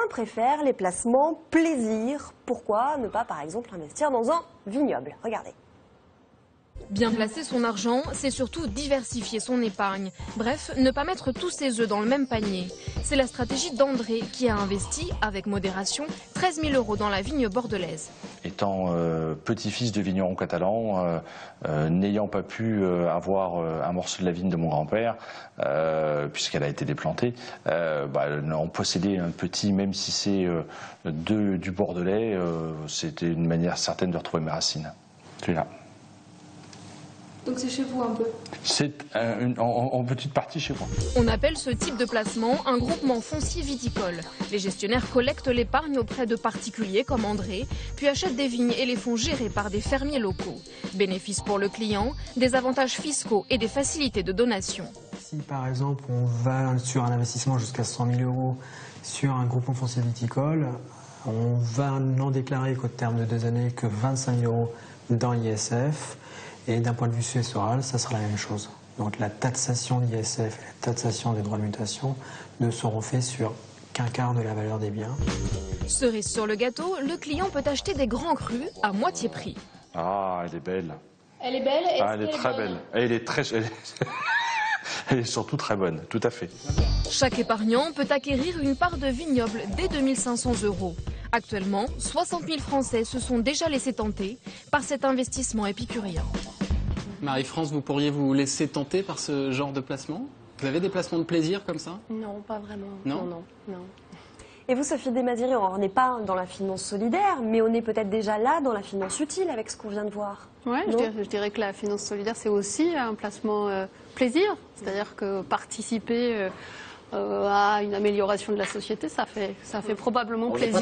préfèrent les placements plaisir. Pourquoi ne pas, par exemple, investir dans un vignoble? Regardez. Bien placer son argent, c'est surtout diversifier son épargne. Bref, ne pas mettre tous ses œufs dans le même panier. C'est la stratégie d'André qui a investi, avec modération, 13 000 € dans la vigne bordelaise. Étant petit-fils de vigneron catalan, n'ayant pas pu avoir un morceau de la vigne de mon grand-père, puisqu'elle a été déplantée, en posséder un petit, même si c'est du Bordelais, c'était une manière certaine de retrouver mes racines. Celui-là. Donc c'est chez vous un peu? C'est en petite partie chez moi. On appelle ce type de placement un groupement foncier viticole. Les gestionnaires collectent l'épargne auprès de particuliers comme André, puis achètent des vignes et les font gérer par des fermiers locaux. Bénéfice pour le client, des avantages fiscaux et des facilités de donation. Si par exemple on va sur un investissement jusqu'à 100 000 € sur un groupement foncier viticole, on va n'en déclarer qu'au terme de 2 années que 25 000 € dans l'ISF. Et d'un point de vue successoral, ça sera la même chose. Donc la taxation de l'ISF et la taxation des droits de mutation ne seront faits sur qu'un quart de la valeur des biens. Cerise sur le gâteau, le client peut acheter des grands crus à moitié prix. Ah, elle est belle. Elle est belle et elle est très belle. Elle est surtout très bonne, tout à fait. Chaque épargnant peut acquérir une part de vignoble dès 2 500 €. Actuellement, 60 000 Français se sont déjà laissés tenter par cet investissement épicurien. Marie-France, vous pourriez vous laisser tenter par ce genre de placement? Vous avez des placements de plaisir comme ça? Non, pas vraiment. Non. Non. Et vous, Sophie Desmazières, on n'est pas dans la finance solidaire, mais on est peut-être déjà là dans la finance utile avec ce qu'on vient de voir. Ouais, je dirais que la finance solidaire, c'est aussi un placement plaisir. C'est-à-dire que participer à une amélioration de la société, ça fait probablement plaisir.